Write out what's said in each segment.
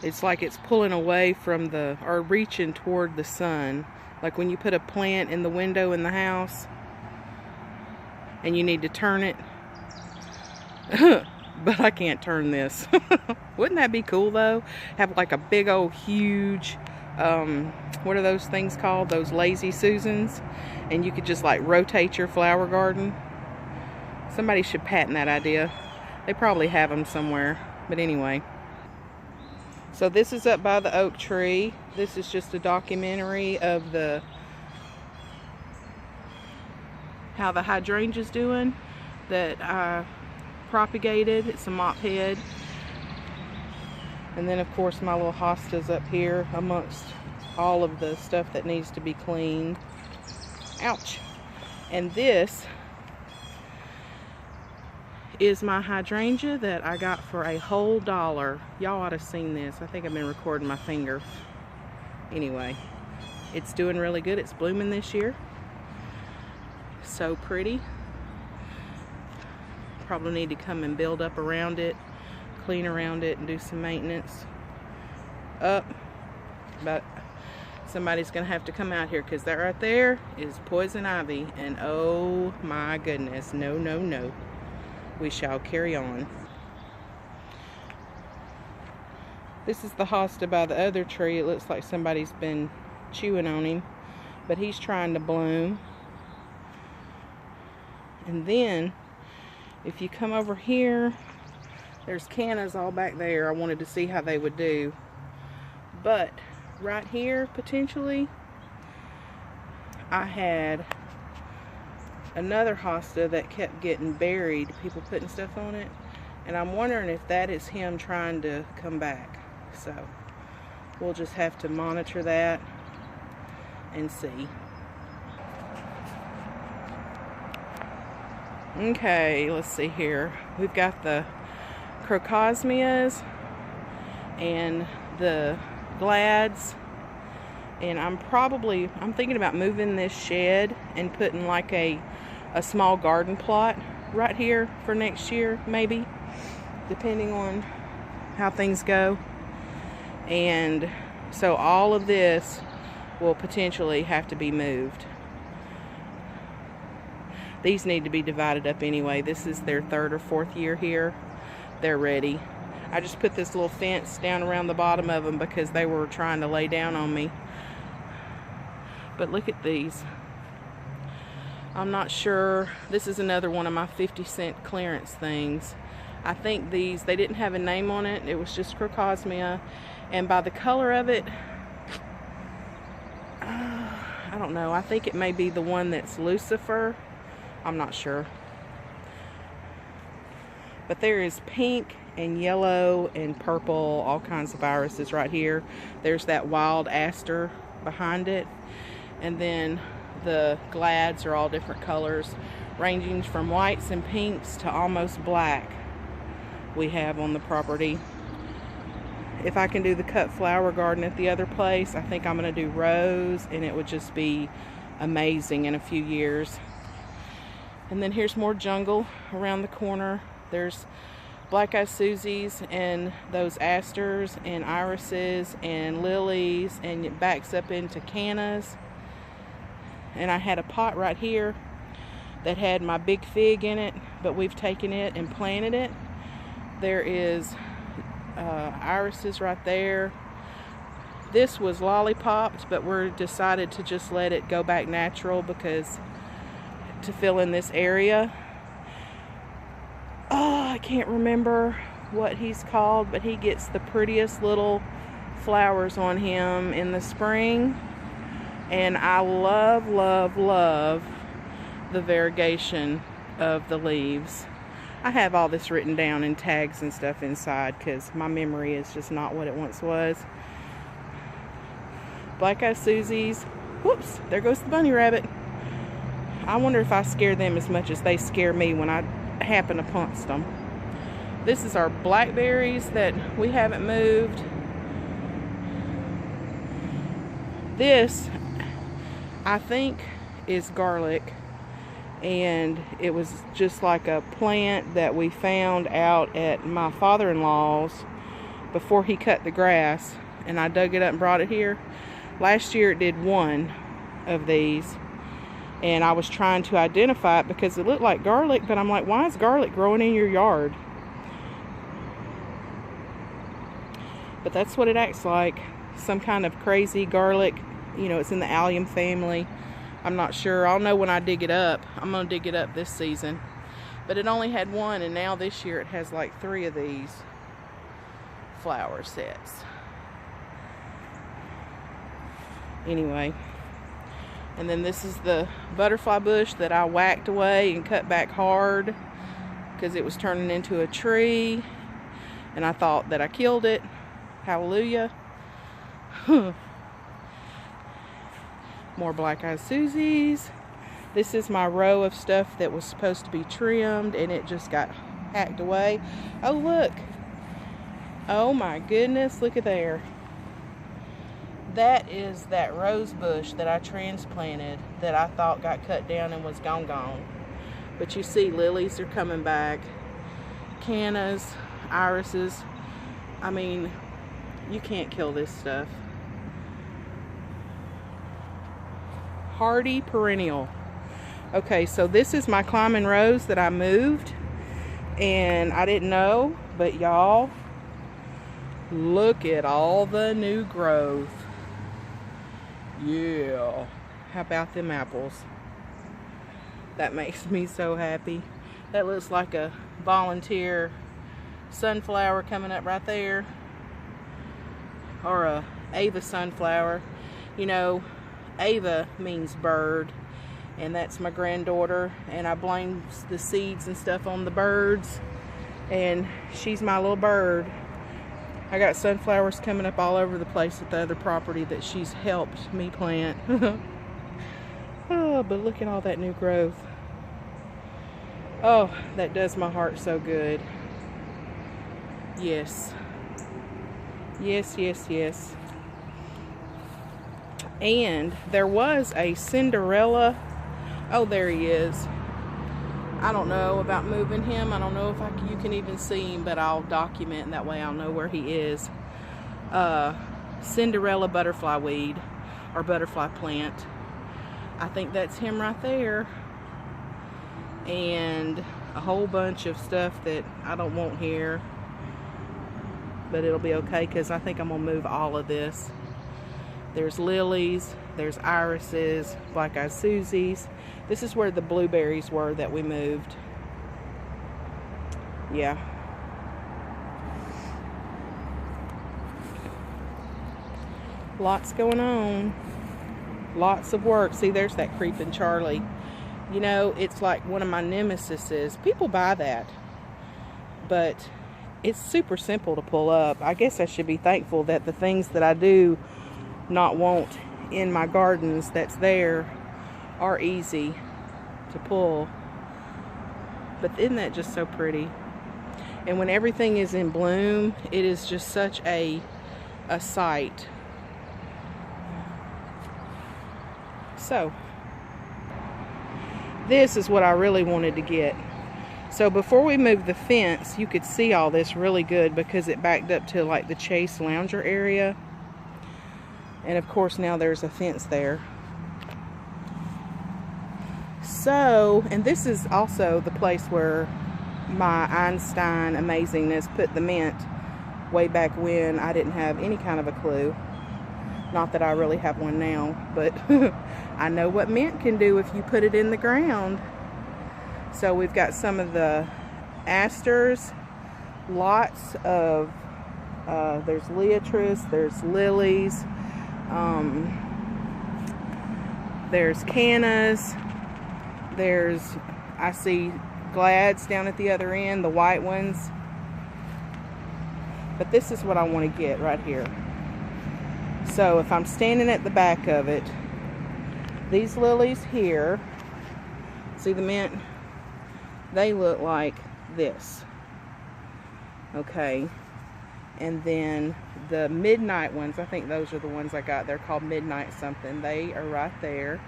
It's like it's pulling away from the, or reaching toward the sun. Like when you put a plant in the window in the house and you need to turn it. But I can't turn this. Wouldn't that be cool though? Have like a big old huge, what are those things called? Those lazy Susans. And you could just like rotate your flower garden. Somebody should patent that idea. They probably have them somewhere. But anyway. So this is up by the oak tree. This is just a documentary of how the hydrangea's doing that I propagated. It's a mop head. And then of course my little hosta's up here amongst all of the stuff that needs to be cleaned. Ouch. And this is my hydrangea that I got for a whole $1. Y'all ought to have seen this. I think I've been recording my finger. Anyway, it's doing really good. It's blooming this year. So pretty. Probably need to come and build up around it, clean around it, and do some maintenance up. But somebody's gonna have to come out here because that right there is poison ivy, and oh my goodness, no, no, no. We shall carry on. This is the hosta by the other tree. It looks like somebody's been chewing on him, but he's trying to bloom. And then if you come over here, there's cannas all back there. I wanted to see how they would do. But right here, potentially, I had another hosta that kept getting buried, people putting stuff on it, and I'm wondering if that is him trying to come back. So we'll just have to monitor that and see. Okay, let's see here. We've got the crocosmias and the glads, and I'm thinking about moving this shed and putting like a small garden plot right here for next year, maybe, depending on how things go. And so all of this will potentially have to be moved. These need to be divided up anyway. This is their 3rd or 4th year here. They're ready. I just put this little fence down around the bottom of them because they were trying to lay down on me. But look at these. I'm not sure. This is another one of my 50-cent clearance things. I think these, they didn't have a name on it. It was just crocosmia. And by the color of it, I don't know. I think it may be the one that's Lucifer. I'm not sure. But there is pink and yellow and purple, all kinds of irises right here. There's that wild aster behind it. And then the glads are all different colors, ranging from whites and pinks to almost black we have on the property. If I can do the cut flower garden at the other place, I think I'm going to do rose, and it would just be amazing in a few years. And then here's more jungle around the corner. There's black-eyed Susies and those asters and irises and lilies, and it backs up into cannas. And I had a pot right here that had my big fig in it, but we've taken it and planted it. There is irises right there. This was lollipopped, but we're decided to just let it go back natural because to fill in this area. Oh, I can't remember what he's called, but he gets the prettiest little flowers on him in the spring. And I love, love, love the variegation of the leaves. I have all this written down in tags and stuff inside because my memory is just not what it once was. Black-eyed Susies. Whoops, there goes the bunny rabbit. I wonder if I scare them as much as they scare me when I happen upon them. This is our blackberries that we haven't moved. This, I think, is garlic, and it was just like a plant that we found out at my father-in-law's before he cut the grass, and I dug it up and brought it here. Last year it did one of these, and I was trying to identify it because it looked like garlic, but I'm like, why is garlic growing in your yard? But that's what it acts like. Some kind of crazy garlic. You know, it's in the allium family. I'm not sure. I'll know when I dig it up. I'm going to dig it up this season. But it only had one, and now this year it has like 3 of these flower sets. Anyway. And then this is the butterfly bush that I whacked away and cut back hard because it was turning into a tree. And I thought that I killed it. Hallelujah. More black-eyed Susies. This is my row of stuff that was supposed to be trimmed, and it just got hacked away. Oh, look. Oh my goodness, look at there. That is that rose bush that I transplanted that I thought got cut down and was gone. But you see, lilies are coming back. Cannas, irises. I mean, you can't kill this stuff. Hardy perennial. Okay, so this is my climbing rose that I moved, and I didn't know, but y'all, look at all the new growth. Yeah, how about them apples? That makes me so happy. That looks like a volunteer sunflower coming up right there, or a Ava sunflower. You know, Ava means bird, and that's my granddaughter, and I blame the seeds and stuff on the birds, and she's my little bird. I got sunflowers coming up all over the place at the other property that she's helped me plant. Oh, but look at all that new growth. Oh, that does my heart so good. Yes. Yes, yes, yes. And there was a Cinderella. Oh, there he is. I don't know about moving him. I don't know if you can even see him, but I'll document, and that way I'll know where he is. Cinderella butterfly weed, or butterfly plant. I think that's him right there. And a whole bunch of stuff that I don't want here. But it'll be okay, because I think I'm going to move all of this. There's lilies, there's irises, black-eyed Susies. This is where the blueberries were that we moved. Yeah. Lots going on. Lots of work. See, there's that creeping Charlie. You know, it's like one of my nemesises. People buy that. But it's super simple to pull up. I guess I should be thankful that the things that I do not want in my gardens that's there are easy to pull. But isn't that just so pretty? And when everything is in bloom, it is just such a sight. So this is what I really wanted to get. So before we moved the fence, you could see all this really good because it backed up to like the Chase Lounger area. And of course now there's a fence there. So, and this is also the place where my Einstein amazingness put the mint way back when I didn't have any kind of a clue. Not that I really have one now, but I know what mint can do if you put it in the ground. So we've got some of the asters, lots of, there's liatris, there's lilies, there's cannas, there's, I see glads down at the other end, the white ones. But this is what I want to get right here. So if I'm standing at the back of it, these lilies here, see the mint? They look like this. Okay. And then the midnight ones, I think those are the ones I got. They're called midnight something. They are right there.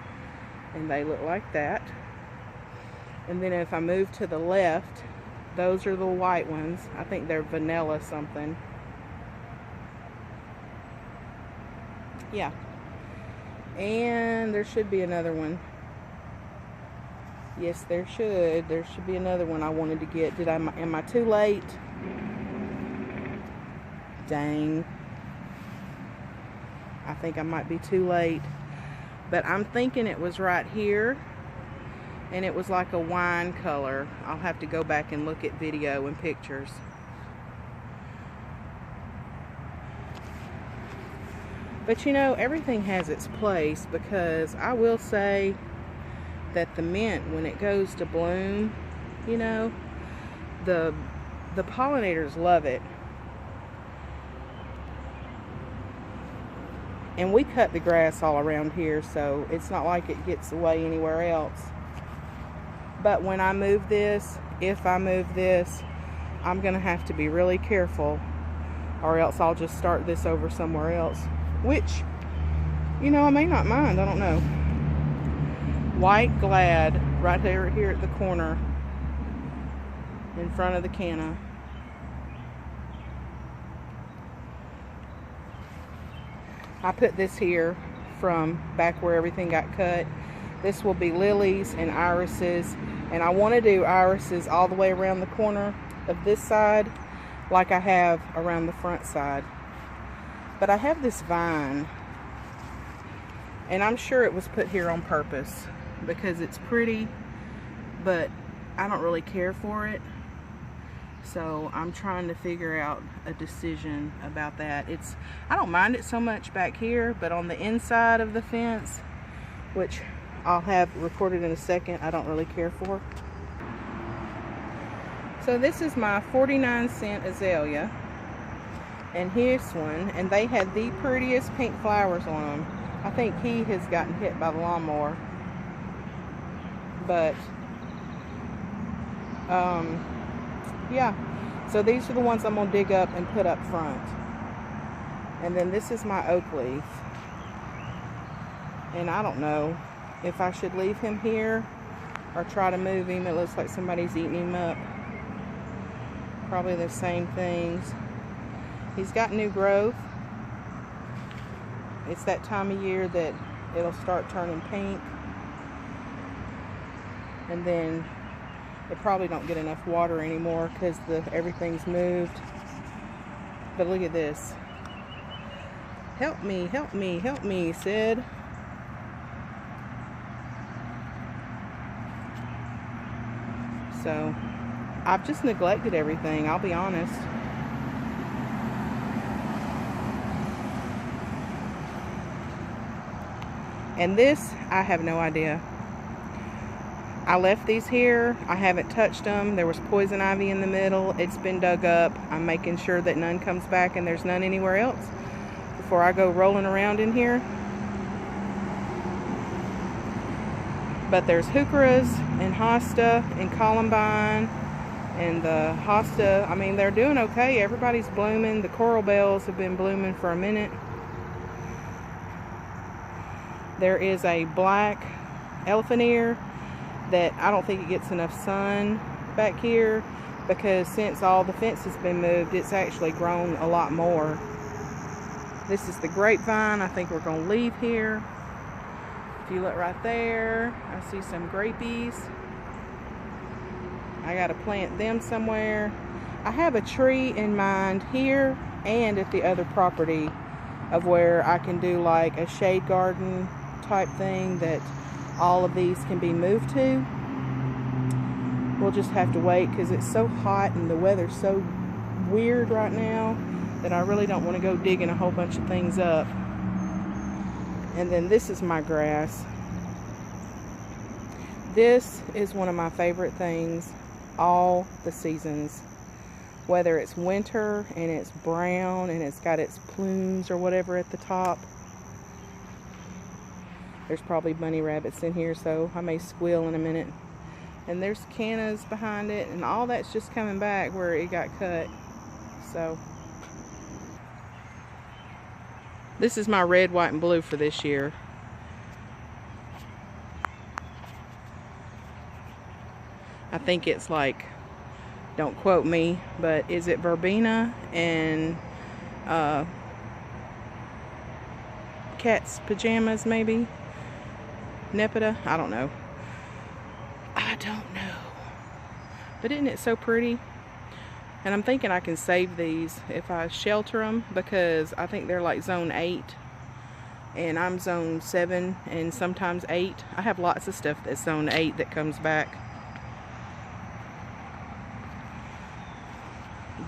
And they look like that. And then if I move to the left, those are the white ones. I think they're vanilla something. Yeah. And there should be another one. Yes, there should. There should be another one I wanted to get. Am I too late? Dang. I think I might be too late. But I'm thinking it was right here. And it was like a wine color. I'll have to go back and look at video and pictures. But you know, everything has its place, because I will say that the mint, when it goes to bloom, you know, the pollinators love it. And we cut the grass all around here, so it's not like it gets away anywhere else. But when I move this, if I move this, I'm gonna have to be really careful, or else I'll just start this over somewhere else, which, you know, I may not mind. I don't know. White glad right here at the corner in front of the canna. I put this here from back where everything got cut. This will be lilies and irises, and I want to do irises all the way around the corner of this side like I have around the front side. But I have this vine, and I'm sure it was put here on purpose because it's pretty, but I don't really care for it. So I'm trying to figure out a decision about that. I don't mind it so much back here, but on the inside of the fence, which I'll have recorded in a second, I don't really care for. So this is my 49-cent azalea, and here's one, and they had the prettiest pink flowers on them. I think he has gotten hit by the lawnmower, but yeah, so these are the ones I'm gonna dig up and put up front. And then this is my oak leaf, and I don't know if I should leave him here or try to move him. It looks like somebody's eating him up. Probably the same things. He's got new growth. It's that time of year that it'll start turning pink, and then it probably don't get enough water anymore because everything's moved. But look at this. Help me, help me, help me, Sid. So I've just neglected everything, I'll be honest. And this, I have no idea. I left these here. I haven't touched them. There was poison ivy in the middle. It's been dug up. I'm making sure that none comes back and there's none anywhere else before I go rolling around in here. But there's heucheras and hosta and columbine, and the hosta, I mean, they're doing okay. Everybody's blooming. The coral bells have been blooming for a minute. There is a black elephant ear that I don't think it gets enough sun back here, because since all the fence has been moved, it's actually grown a lot more. This is the grapevine I think we're going to leave here. If you look right there, I see some grapees. I got to plant them somewhere. I have a tree in mind here and at the other property of where I can do like a shade garden type thing that all of these can be moved to. We'll just have to wait because it's so hot and the weather's so weird right now that I really don't want to go digging a whole bunch of things up. And then this is my grass. This is one of my favorite things all the seasons. Whether it's winter and it's brown and it's got its plumes or whatever at the top. There's probably bunny rabbits in here, so I may squeal in a minute. And there's cannas behind it, and all that's just coming back where it got cut. So this is my red, white, and blue for this year. I think it's like, don't quote me, but is it verbena and cat's pajamas, maybe. Nepeta, I don't know. I don't know. But isn't it so pretty? And I'm thinking I can save these if I shelter them, because I think they're like zone 8. And I'm zone 7 and sometimes 8. I have lots of stuff that's zone 8 that comes back.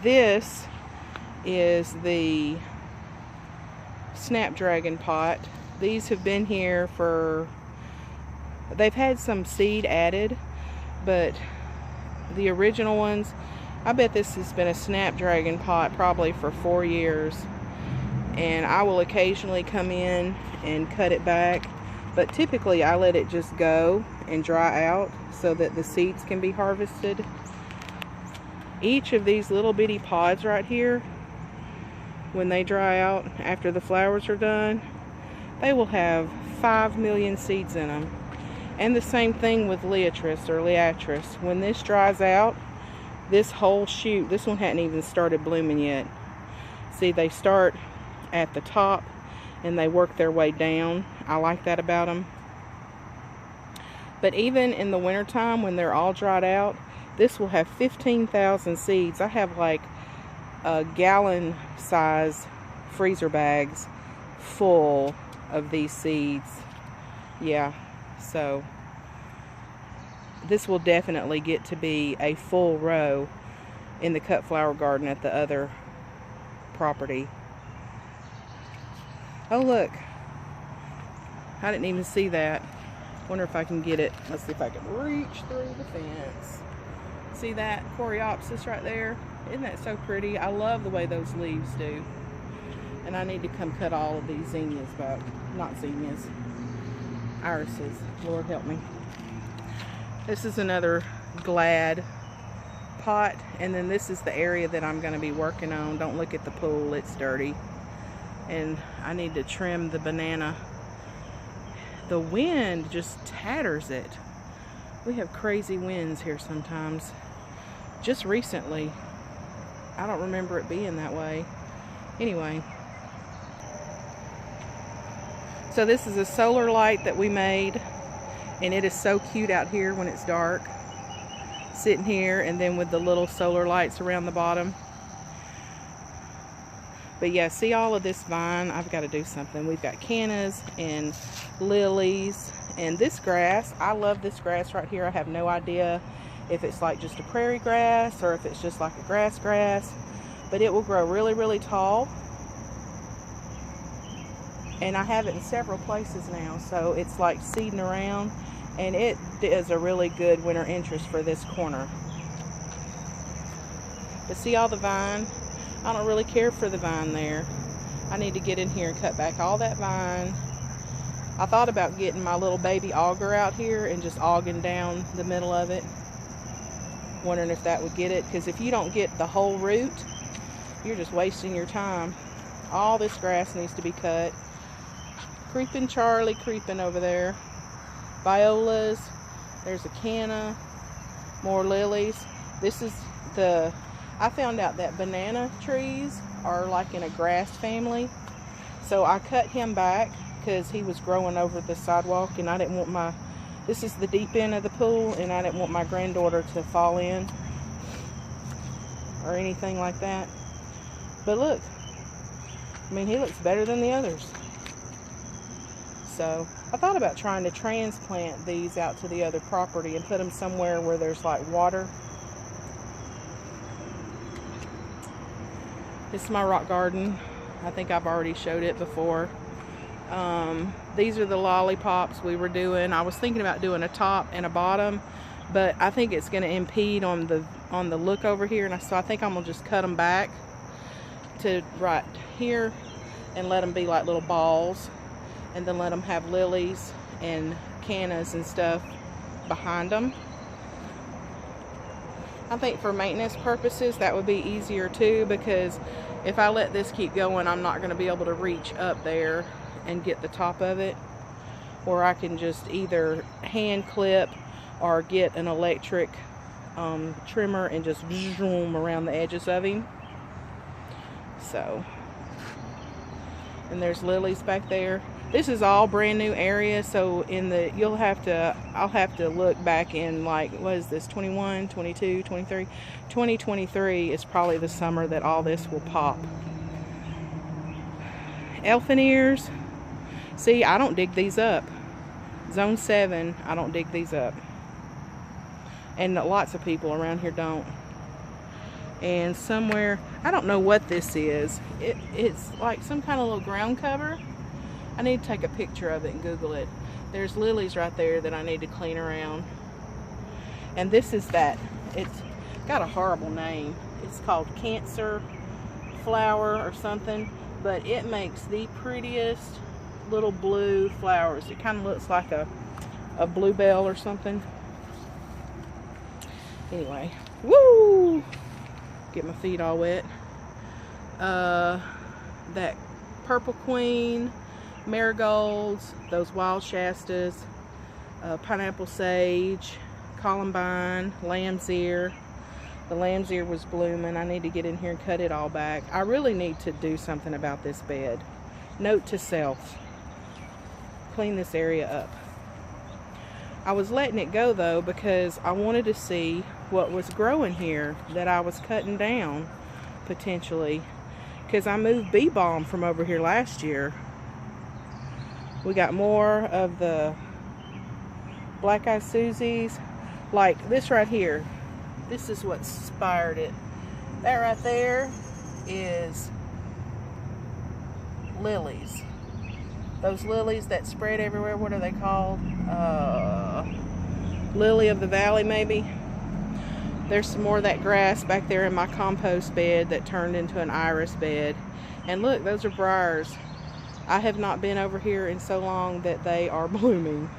This is the Snapdragon pot. These have been here for, they've had some seed added, but the original ones, I bet this has been a Snapdragon pot probably for 4 years. And I will occasionally come in and cut it back, but typically I let it just go and dry out so that the seeds can be harvested. Each of these little bitty pods right here, when they dry out after the flowers are done, they will have 5 million seeds in them. And the same thing with Leatris or Leatris. When this dries out, this whole shoot, this one hadn't even started blooming yet. See, they start at the top and they work their way down. I like that about them. But even in the wintertime when they're all dried out, this will have 15,000 seeds. I have like a gallon size freezer bags full of these seeds. Yeah, so this will definitely get to be a full row in the cut flower garden at the other property. Oh, look. I didn't even see that. Wonder if I can get it. Let's see if I can reach through the fence. See that coreopsis right there? Isn't that so pretty? I love the way those leaves do. And I need to come cut all of these zinnias back. Not zinnias. Irises. Lord help me. This is another glad pot. And then this is the area that I'm going to be working on. Don't look at the pool. It's dirty. And I need to trim the banana. The wind just tatters it. We have crazy winds here sometimes. Just recently. I don't remember it being that way. Anyway. So this is a solar light that we made. And it is so cute out here when it's dark. Sitting here and then with the little solar lights around the bottom. But yeah, see all of this vine? I've got to do something. We've got cannas and lilies and this grass. I love this grass right here. I have no idea if it's like just a prairie grass or if it's just like a grass. But it will grow really, really tall. And I have it in several places now. So it's like seeding around. And it is a really good winter interest for this corner. But see all the vine? I don't really care for the vine there. I need to get in here and cut back all that vine. I thought about getting my little baby auger out here and just auging down the middle of it. Wondering if that would get it. Because if you don't get the whole root, you're just wasting your time. All this grass needs to be cut. Creeping Charlie creeping over there. Violas. There's a canna. More lilies. This is the... I found out that banana trees are like in a grass family. So I cut him back because he was growing over the sidewalk and I didn't want my... This is the deep end of the pool and I didn't want my granddaughter to fall in or anything like that. But look, I mean, he looks better than the others. So I thought about trying to transplant these out to the other property and put them somewhere where there's like water. This is my rock garden. I think I've already showed it before. These are the lollipops we were doing. I was thinking about doing a top and a bottom, but I think it's going to impede on the look over here, and so I think I'm gonna just cut them back to right here and let them be like little balls, and then let them have lilies and cannas and stuff behind them. I think for maintenance purposes that would be easier too, because if I let this keep going, I'm not going to be able to reach up there and get the top of it. Or I can just either hand clip or get an electric trimmer and just zoom around the edges of him. So, and there's lilies back there. This is all brand new area, so I'll have to look back in, like, what is this, 21, 22, 23? 2023 is probably the summer that all this will pop. Elephant ears. See, I don't dig these up. Zone 7, I don't dig these up. And lots of people around here don't. And somewhere, I don't know what this is. It's like some kind of little ground cover. I need to take a picture of it and Google it. There's lilies right there that I need to clean around. And this is that. It's got a horrible name. It's called cancer flower or something. But it makes the prettiest little blue flowers. It kind of looks like a bluebell or something. Anyway, woo! Get my feet all wet. That purple queen, marigolds, those wild shastas, pineapple sage, columbine, lamb's ear. The lamb's ear was blooming. I need to get in here and cut it all back. I really need to do something about this bed. Note to self, clean this area up. I was letting it go though because I wanted to see what was growing here that I was cutting down potentially, because I moved bee balm from over here last year. We got more of the black eyed Susies, like this right here. This is what inspired it. That right there is lilies. Those lilies that spread everywhere, what are they called? Lily of the valley, maybe. There's some more of that grass back there in my compost bed that turned into an iris bed. And look, those are briars. I have not been over here in so long that they are blooming.